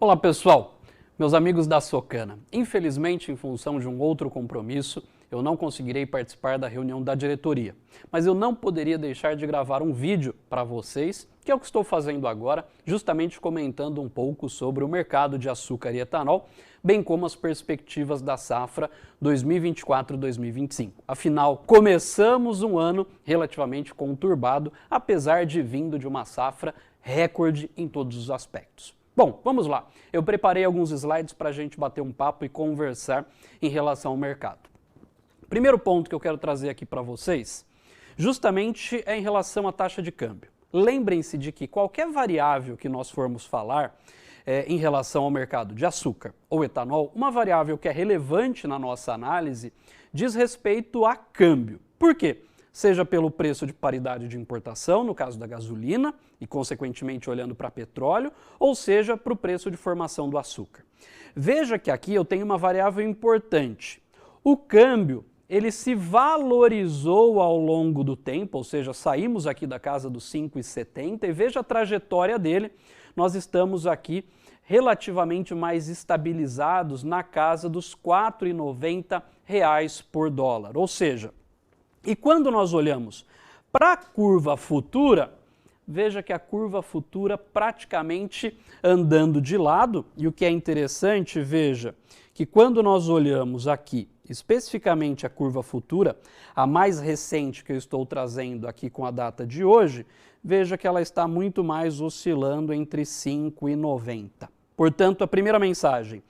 Olá pessoal, meus amigos da Socana. Infelizmente, em função de um outro compromisso, eu não conseguirei participar da reunião da diretoria, mas eu não poderia deixar de gravar um vídeo para vocês, que é o que estou fazendo agora, justamente comentando um pouco sobre o mercado de açúcar e etanol, bem como as perspectivas da safra 2024-2025. Afinal, começamos um ano relativamente conturbado, apesar de vindo de uma safra recorde em todos os aspectos. Bom, vamos lá. Eu preparei alguns slides para a gente bater um papo e conversar em relação ao mercado. Primeiro ponto que eu quero trazer aqui para vocês, justamente é em relação à taxa de câmbio. Lembrem-se de que qualquer variável que nós formos falar em relação ao mercado de açúcar ou etanol, uma variável que é relevante na nossa análise diz respeito a câmbio. Por quê? Seja pelo preço de paridade de importação, no caso da gasolina, e consequentemente olhando para petróleo, ou seja, para o preço de formação do açúcar. Veja que aqui eu tenho uma variável importante. O câmbio, ele se valorizou ao longo do tempo, ou seja, saímos aqui da casa dos 5,70 e veja a trajetória dele, nós estamos aqui relativamente mais estabilizados na casa dos R$ 4,90 por dólar, ou seja, e quando nós olhamos para a curva futura, veja que a curva futura praticamente andando de lado, e o que é interessante, veja que quando nós olhamos aqui, especificamente a curva futura, a mais recente que eu estou trazendo aqui com a data de hoje, veja que ela está muito mais oscilando entre 5 e 90. Portanto, a primeira mensagem,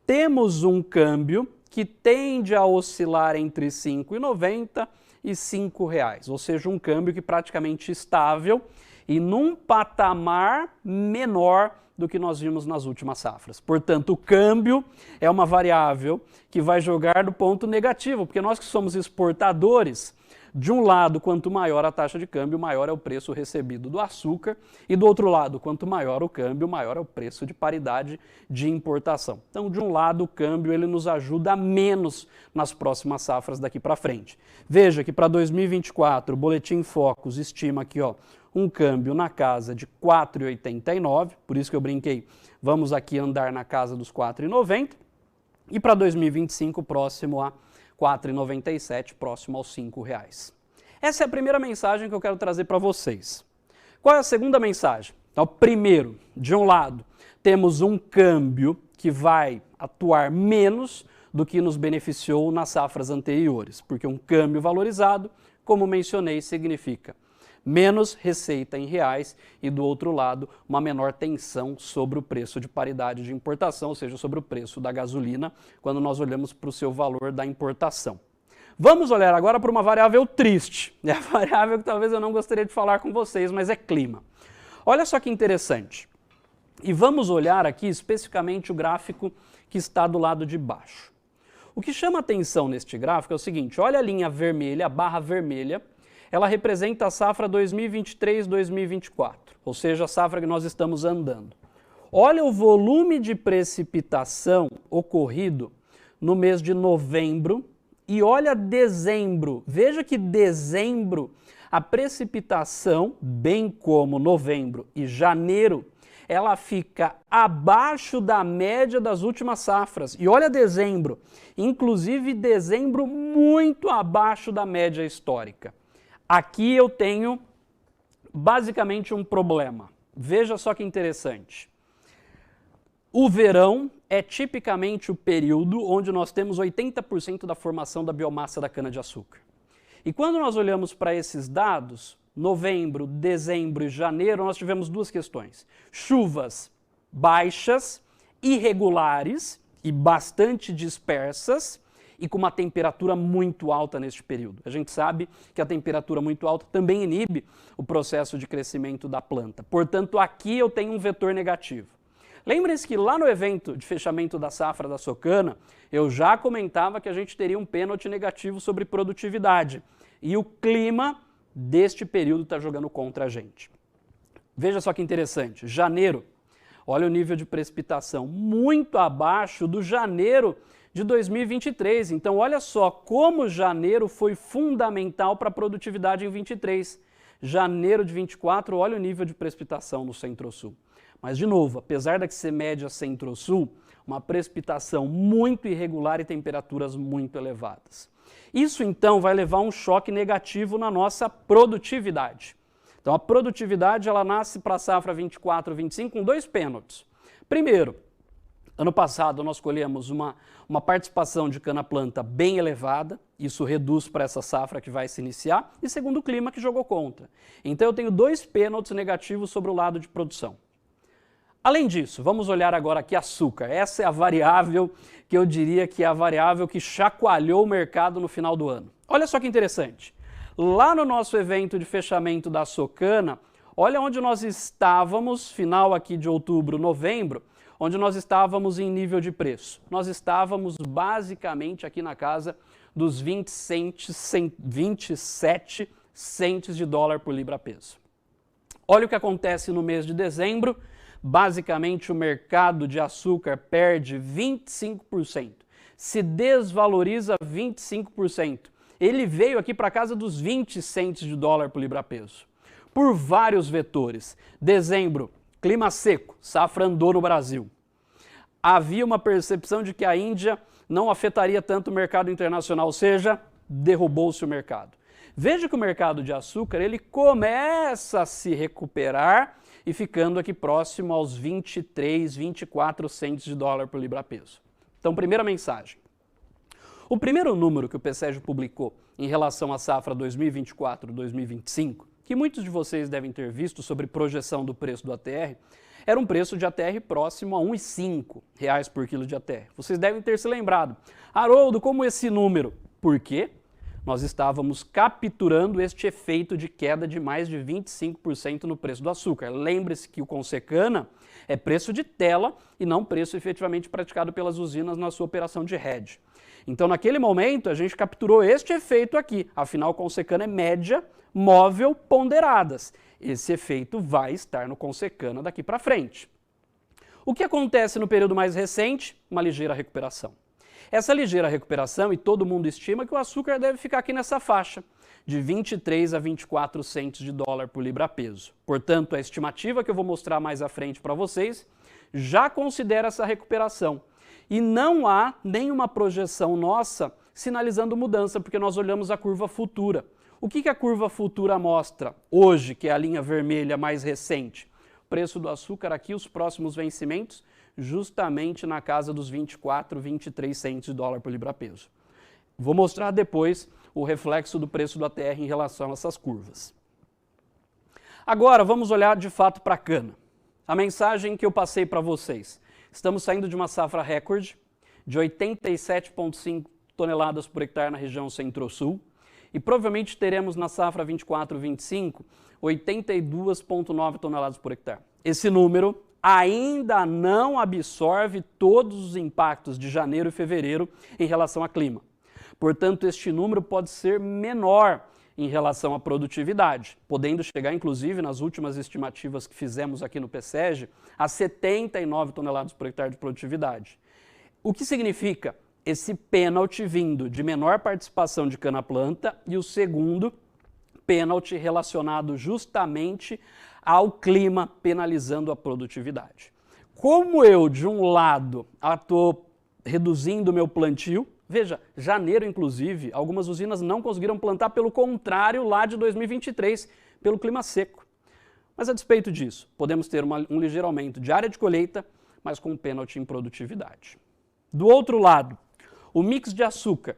temos um câmbio que tende a oscilar entre 5,90 e R$ 5,00, ou seja, um câmbio que praticamente estável e num patamar menor do que nós vimos nas últimas safras. Portanto, o câmbio é uma variável que vai jogar do ponto negativo, porque nós que somos exportadores, de um lado, quanto maior a taxa de câmbio, maior é o preço recebido do açúcar, e do outro lado, quanto maior o câmbio, maior é o preço de paridade de importação. Então, de um lado, o câmbio ele nos ajuda menos nas próximas safras daqui para frente. Veja que para 2024, o Boletim Focus estima aqui, um câmbio na casa de 4,89, por isso que eu brinquei, vamos aqui andar na casa dos 4,90, e para 2025, próximo a 4,97, próximo aos R$ 5,00. Essa é a primeira mensagem que eu quero trazer para vocês. Qual é a segunda mensagem? Então, primeiro, de um lado, temos um câmbio que vai atuar menos do que nos beneficiou nas safras anteriores, porque um câmbio valorizado, como mencionei, significa menos receita em reais e, do outro lado, uma menor tensão sobre o preço de paridade de importação, ou seja, sobre o preço da gasolina, quando nós olhamos para o seu valor da importação. Vamos olhar agora para uma variável triste, é a variável que talvez eu não gostaria de falar com vocês, mas é clima. Olha só que interessante. E vamos olhar aqui especificamente o gráfico que está do lado de baixo. O que chama atenção neste gráfico é o seguinte, olha a linha vermelha, a barra vermelha, ela representa a safra 2023-2024, ou seja, a safra que nós estamos andando. Olha o volume de precipitação ocorrido no mês de novembro e olha dezembro. Veja que dezembro, a precipitação, bem como novembro e janeiro, ela fica abaixo da média das últimas safras. E olha dezembro, inclusive dezembro muito abaixo da média histórica. Aqui eu tenho basicamente um problema. Veja só que interessante. O verão é tipicamente o período onde nós temos 80% da formação da biomassa da cana-de-açúcar. E quando nós olhamos para esses dados, novembro, dezembro e janeiro, nós tivemos duas questões. Chuvas baixas, irregulares e bastante dispersas, e com uma temperatura muito alta neste período. A gente sabe que a temperatura muito alta também inibe o processo de crescimento da planta. Portanto, aqui eu tenho um vetor negativo. Lembrem-se que lá no evento de fechamento da safra da Socana, eu já comentava que a gente teria um pênalti negativo sobre produtividade. E o clima deste período está jogando contra a gente. Veja só que interessante. Janeiro, olha o nível de precipitação muito abaixo do janeiro de 2023. Então, olha só como janeiro foi fundamental para a produtividade em 23. Janeiro de 24, olha o nível de precipitação no Centro-Sul. Mas, de novo, apesar da que ser média centro-sul, uma precipitação muito irregular e temperaturas muito elevadas. Isso, então, vai levar a um choque negativo na nossa produtividade. Então, a produtividade ela nasce para a safra 24-25 com dois pênaltis. Primeiro, ano passado nós colhemos uma participação de cana-planta bem elevada, isso reduz para essa safra que vai se iniciar, e segundo, o clima que jogou contra. Então eu tenho dois pênaltis negativos sobre o lado de produção. Além disso, vamos olhar agora aqui açúcar. Essa é a variável que eu diria que é a variável que chacoalhou o mercado no final do ano. Olha só que interessante. Lá no nosso evento de fechamento da Socana, olha onde nós estávamos, final aqui de outubro, novembro, onde nós estávamos em nível de preço. Nós estávamos basicamente aqui na casa dos 27 centes de dólar por libra-peso. Olha o que acontece no mês de dezembro. Basicamente, o mercado de açúcar perde 25%, se desvaloriza 25%. Ele veio aqui para casa dos 20 centes de dólar por libra-peso, por vários vetores. Dezembro, clima seco, safra andou no Brasil. Havia uma percepção de que a Índia não afetaria tanto o mercado internacional, ou seja, derrubou-se o mercado. Veja que o mercado de açúcar ele começa a se recuperar e ficando aqui próximo aos 23, 24 centes de dólar por libra-peso. Então, primeira mensagem. O primeiro número que o PSEG publicou em relação à safra 2024-2025, que muitos de vocês devem ter visto sobre projeção do preço do ATR, era um preço de ATR próximo a R$ 1,05 por quilo de ATR. Vocês devem ter se lembrado. Haroldo, como esse número? Por quê? Nós estávamos capturando este efeito de queda de mais de 25% no preço do açúcar. Lembre-se que o Consecana é preço de tela e não preço efetivamente praticado pelas usinas na sua operação de hedge. Então, naquele momento, a gente capturou este efeito aqui. Afinal, o Consecana é média, móvel, ponderadas. Esse efeito vai estar no Consecana daqui para frente. O que acontece no período mais recente? Uma ligeira recuperação. Essa ligeira recuperação, e todo mundo estima que o açúcar deve ficar aqui nessa faixa, de 23 a 24 centes de dólar por libra-peso. Portanto, a estimativa que eu vou mostrar mais à frente para vocês já considera essa recuperação. E não há nenhuma projeção nossa sinalizando mudança, porque nós olhamos a curva futura. O que a curva futura mostra hoje, que é a linha vermelha mais recente? O preço do açúcar aqui, os próximos vencimentos, justamente na casa dos 24, 23 centes de dólar por libra-peso. Vou mostrar depois o reflexo do preço do ATR em relação a essas curvas. Agora vamos olhar de fato para a cana. A mensagem que eu passei para vocês. Estamos saindo de uma safra recorde de 87,5 toneladas por hectare na região centro-sul e provavelmente teremos na safra 24-25 82,9 toneladas por hectare. Esse número ainda não absorve todos os impactos de janeiro e fevereiro em relação ao clima. Portanto, este número pode ser menor em relação à produtividade, podendo chegar, inclusive, nas últimas estimativas que fizemos aqui no PSEG, a 79 toneladas por hectare de produtividade. O que significa esse pênalti vindo de menor participação de cana-planta e o segundo pênalti relacionado justamente ao clima penalizando a produtividade. Como eu, de um lado, estou reduzindo o meu plantio, veja, janeiro, inclusive, algumas usinas não conseguiram plantar, pelo contrário, lá de 2023, pelo clima seco. Mas a despeito disso, podemos ter um ligeiro aumento de área de colheita, mas com um pênalti em produtividade. Do outro lado, o mix de açúcar,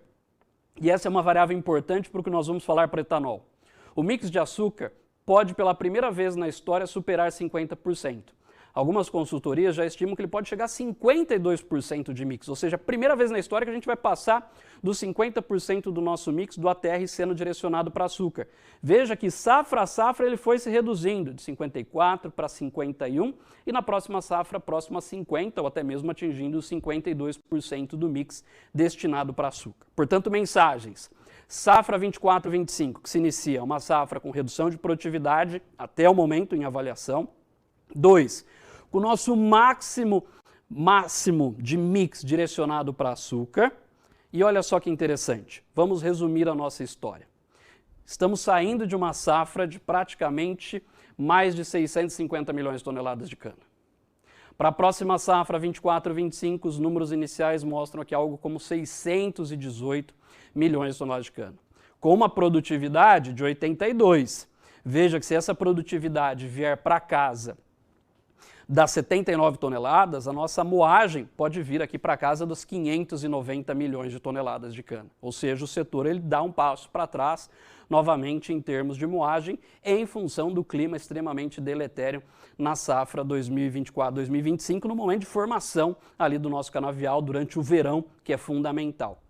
e essa é uma variável importante para o que nós vamos falar para etanol. O mix de açúcar pode, pela primeira vez na história, superar 50%. Algumas consultorias já estimam que ele pode chegar a 52% de mix, ou seja, a primeira vez na história que a gente vai passar dos 50% do nosso mix do ATR sendo direcionado para açúcar. Veja que safra a safra ele foi se reduzindo de 54 para 51 e na próxima safra próximo a 50 ou até mesmo atingindo os 52% do mix destinado para açúcar. Portanto, mensagens. Safra 24-25, que se inicia uma safra com redução de produtividade até o momento em avaliação. 2. Com o nosso máximo de mix direcionado para açúcar. E olha só que interessante, vamos resumir a nossa história. Estamos saindo de uma safra de praticamente mais de 650 milhões de toneladas de cana. Para a próxima safra 24-25, os números iniciais mostram aqui algo como 618 milhões de toneladas de cana, com uma produtividade de 82. Veja que se essa produtividade vier para casa das 79 toneladas, a nossa moagem pode vir aqui para casa dos 590 milhões de toneladas de cana. Ou seja, o setor ele dá um passo para trás, novamente em termos de moagem, em função do clima extremamente deletério na safra 2024-2025, no momento de formação ali do nosso canavial durante o verão, que é fundamental.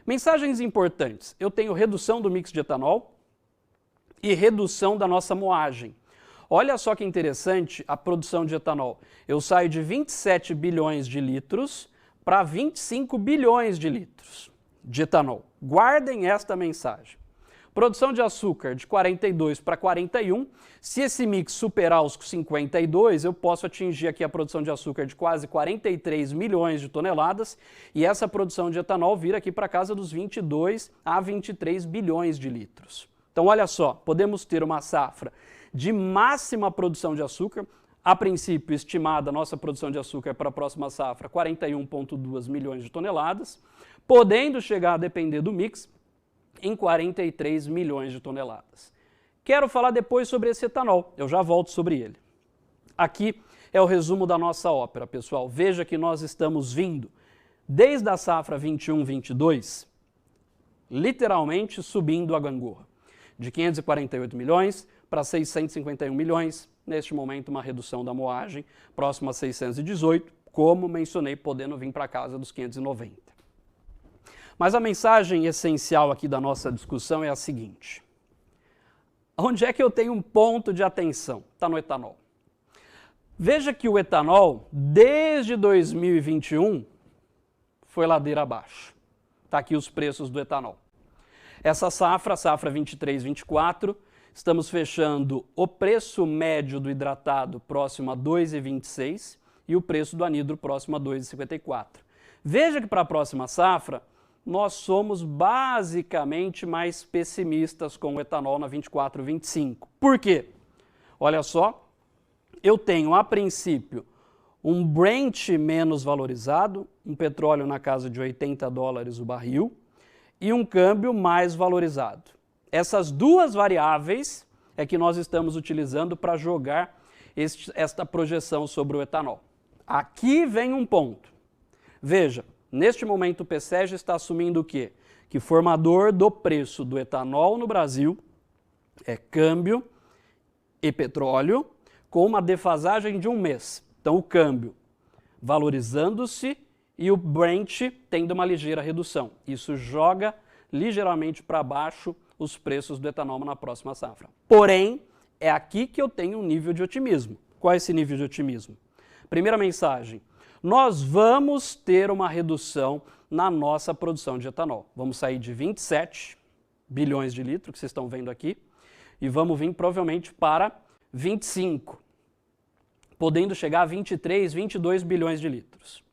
Mensagens importantes. Eu tenho redução do mix de etanol e redução da nossa moagem. Olha só que interessante a produção de etanol. Eu saio de 27 bilhões de litros para 25 bilhões de litros de etanol. Guardem esta mensagem. Produção de açúcar de 42 para 41. Se esse mix superar os 52, eu posso atingir aqui a produção de açúcar de quase 43 milhões de toneladas e essa produção de etanol vir aqui para casa dos 22 a 23 bilhões de litros. Então, olha só, podemos ter uma safra de máxima produção de açúcar, a princípio estimada a nossa produção de açúcar para a próxima safra 41,2 milhões de toneladas, podendo chegar a depender do mix em 43 milhões de toneladas. Quero falar depois sobre esse etanol, eu já volto sobre ele. Aqui é o resumo da nossa ópera, pessoal. Veja que nós estamos vindo desde a safra 21-22, literalmente subindo a gangorra, de 548 milhões para 651 milhões, neste momento uma redução da moagem, próximo a 618, como mencionei, podendo vir para casa dos 590. Mas a mensagem essencial aqui da nossa discussão é a seguinte: onde é que eu tenho um ponto de atenção? Está no etanol. Veja que o etanol, desde 2021, foi ladeira abaixo. Está aqui os preços do etanol. Essa safra 23-24, estamos fechando o preço médio do hidratado próximo a 2,26 e o preço do anidro próximo a 2,54. Veja que para a próxima safra, nós somos basicamente mais pessimistas com o etanol na 24-25. Por quê? Olha só, eu tenho a princípio um Brent menos valorizado, um petróleo na casa de $80 o barril e um câmbio mais valorizado. Essas duas variáveis é que nós estamos utilizando para jogar esta projeção sobre o etanol. Aqui vem um ponto. Veja, neste momento o PSEG está assumindo o quê? Que formador do preço do etanol no Brasil é câmbio e petróleo com uma defasagem de um mês. Então o câmbio valorizando-se e o Brent tendo uma ligeira redução. Isso joga ligeiramente para baixo os preços do etanol na próxima safra. Porém, é aqui que eu tenho um nível de otimismo. Qual é esse nível de otimismo? Primeira mensagem, nós vamos ter uma redução na nossa produção de etanol. Vamos sair de 27 bilhões de litros, que vocês estão vendo aqui, e vamos vir provavelmente para 25, podendo chegar a 23, 22 bilhões de litros.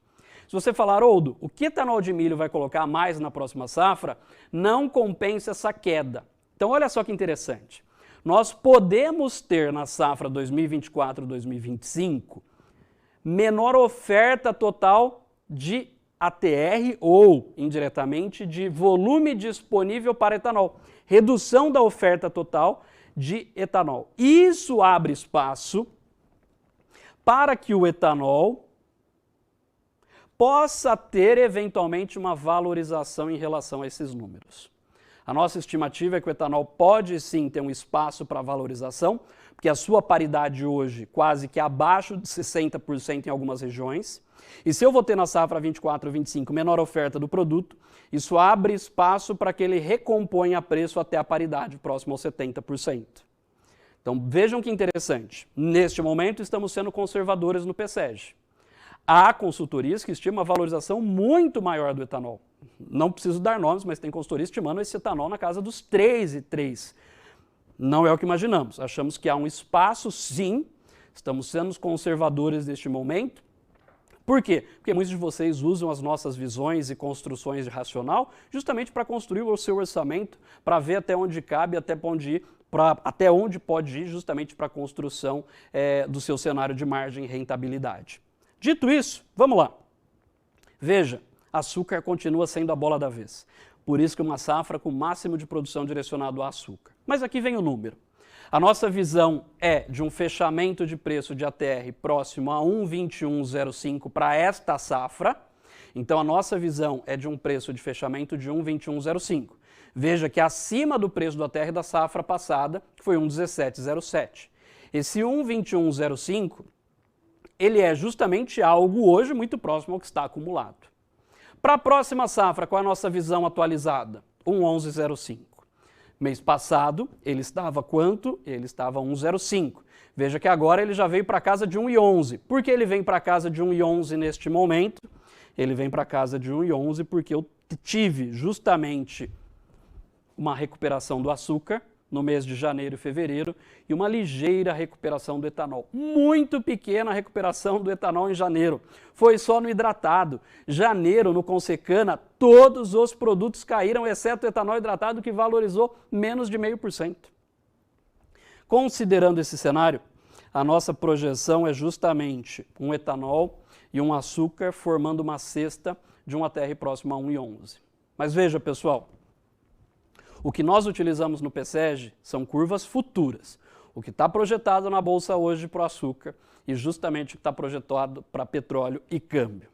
Se você falar, Haroldo, o que etanol de milho vai colocar mais na próxima safra, não compensa essa queda. Então, olha só que interessante. Nós podemos ter na safra 2024-2025 menor oferta total de ATR ou, indiretamente, de volume disponível para etanol. Redução da oferta total de etanol. Isso abre espaço para que o etanol possa ter eventualmente uma valorização em relação a esses números. A nossa estimativa é que o etanol pode sim ter um espaço para valorização, porque a sua paridade hoje quase que abaixo de 60% em algumas regiões. E se eu vou ter na safra 24-25 menor oferta do produto, isso abre espaço para que ele recomponha preço até a paridade, próximo aos 70%. Então vejam que interessante, neste momento estamos sendo conservadores no PSEG. Há consultorias que estimam a valorização muito maior do etanol. Não preciso dar nomes, mas tem consultoria estimando esse etanol na casa dos 3,3. Não é o que imaginamos. Achamos que há um espaço, sim. Estamos sendo conservadores neste momento. Por quê? Porque muitos de vocês usam as nossas visões e construções de racional justamente para construir o seu orçamento, para ver até onde cabe, até onde pode ir justamente para a construção do seu cenário de margem e rentabilidade. Dito isso, vamos lá. Veja, açúcar continua sendo a bola da vez. Por isso que uma safra com máximo de produção direcionado ao açúcar. Mas aqui vem o número. A nossa visão é de um fechamento de preço de ATR próximo a 1,2105 para esta safra. Então a nossa visão é de um preço de fechamento de 1,2105. Veja que acima do preço do ATR da safra passada, que foi 1,1707. Esse 1,2105, ele é justamente algo hoje muito próximo ao que está acumulado. Para a próxima safra, qual é a nossa visão atualizada? 1,1105. Mês passado, ele estava quanto? Ele estava 1,05. Veja que agora ele já veio para casa de 1,11. Por que ele vem para casa de 1,11 neste momento? Ele vem para casa de 1,11 porque eu tive justamente uma recuperação do açúcar no mês de janeiro e fevereiro e uma ligeira recuperação do etanol. Muito pequena a recuperação do etanol em janeiro. Foi só no hidratado. Janeiro, no Consecana, todos os produtos caíram, exceto o etanol hidratado, que valorizou menos de 0,5%. Considerando esse cenário, a nossa projeção é justamente um etanol e um açúcar formando uma cesta de um ATR próximo a 1,11. Mas veja, pessoal, o que nós utilizamos no PSEG são curvas futuras. O que está projetado na Bolsa hoje para o açúcar e justamente o que está projetado para petróleo e câmbio.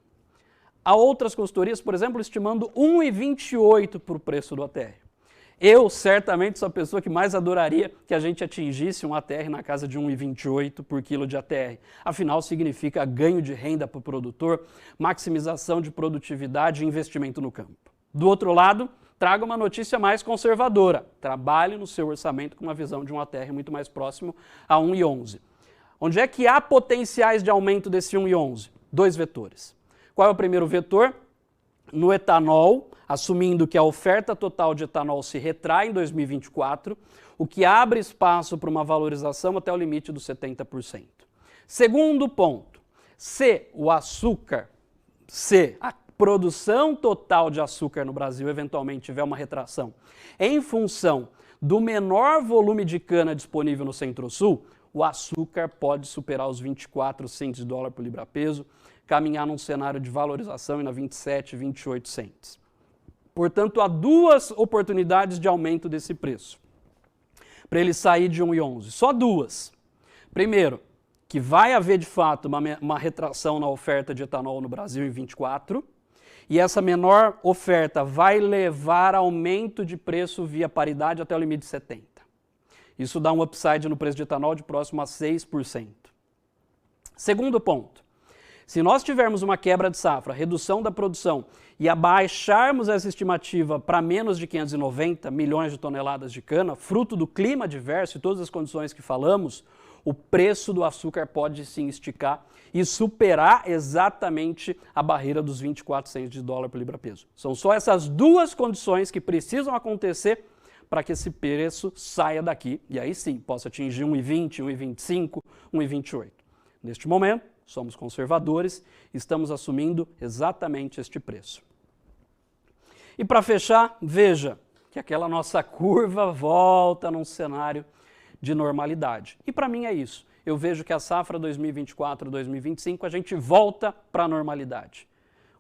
Há outras consultorias, por exemplo, estimando 1,28 para o preço do ATR. Eu, certamente, sou a pessoa que mais adoraria que a gente atingisse um ATR na casa de 1,28 por quilo de ATR. Afinal, significa ganho de renda para o produtor, maximização de produtividade e investimento no campo. Do outro lado, trago uma notícia mais conservadora. Trabalhe no seu orçamento com uma visão de um ATR muito mais próximo a 1,11. Onde é que há potenciais de aumento desse 1,11? Dois vetores. Qual é o primeiro vetor? No etanol, assumindo que a oferta total de etanol se retrai em 2024, o que abre espaço para uma valorização até o limite dos 70%. Segundo ponto, se a produção total de açúcar no Brasil eventualmente tiver uma retração em função do menor volume de cana disponível no Centro-Sul, o açúcar pode superar os 24 centos de dólar por libra-peso, caminhar num cenário de valorização na 27, 28 centos. Portanto, há duas oportunidades de aumento desse preço, para ele sair de 1,11. Só duas. Primeiro, que vai haver de fato uma retração na oferta de etanol no Brasil em 24, e essa menor oferta vai levar aumento de preço via paridade até o limite de 70. Isso dá um upside no preço de etanol de próximo a 6%. Segundo ponto, se nós tivermos uma quebra de safra, redução da produção e abaixarmos essa estimativa para menos de 590 milhões de toneladas de cana, fruto do clima adverso e todas as condições que falamos, o preço do açúcar pode sim esticar e superar exatamente a barreira dos 24 centos de dólar por libra-peso. São só essas duas condições que precisam acontecer para que esse preço saia daqui e aí sim possa atingir 1,20, 1,25, 1,28. Neste momento, somos conservadores, estamos assumindo exatamente este preço. E para fechar, veja que aquela nossa curva volta num cenário de normalidade. E para mim é isso. Eu vejo que a safra 2024-2025 a gente volta para a normalidade.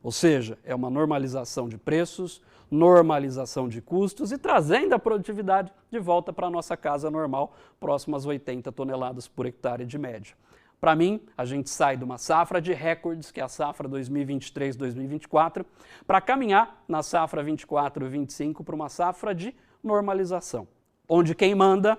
Ou seja, é uma normalização de preços, normalização de custos e trazendo a produtividade de volta para a nossa casa normal, próximo às 80 toneladas por hectare de média. Para mim, a gente sai de uma safra de recordes, que é a safra 2023-2024, para caminhar na safra 24-25 para uma safra de normalização, onde quem manda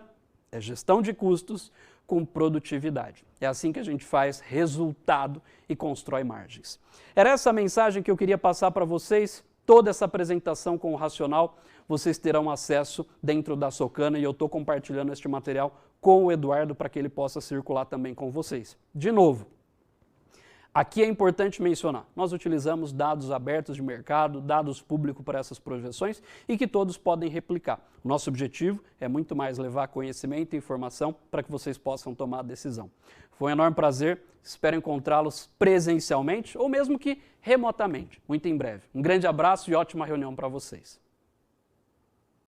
é gestão de custos com produtividade. É assim que a gente faz resultado e constrói margens. Era essa a mensagem que eu queria passar para vocês. Toda essa apresentação com o racional vocês terão acesso dentro da Socana e eu estou compartilhando este material com o Eduardo para que ele possa circular também com vocês. De novo, aqui é importante mencionar, nós utilizamos dados abertos de mercado, dados públicos para essas projeções e que todos podem replicar. O nosso objetivo é muito mais levar conhecimento e informação para que vocês possam tomar a decisão. Foi um enorme prazer, espero encontrá-los presencialmente ou mesmo que remotamente, muito em breve. Um grande abraço e ótima reunião para vocês.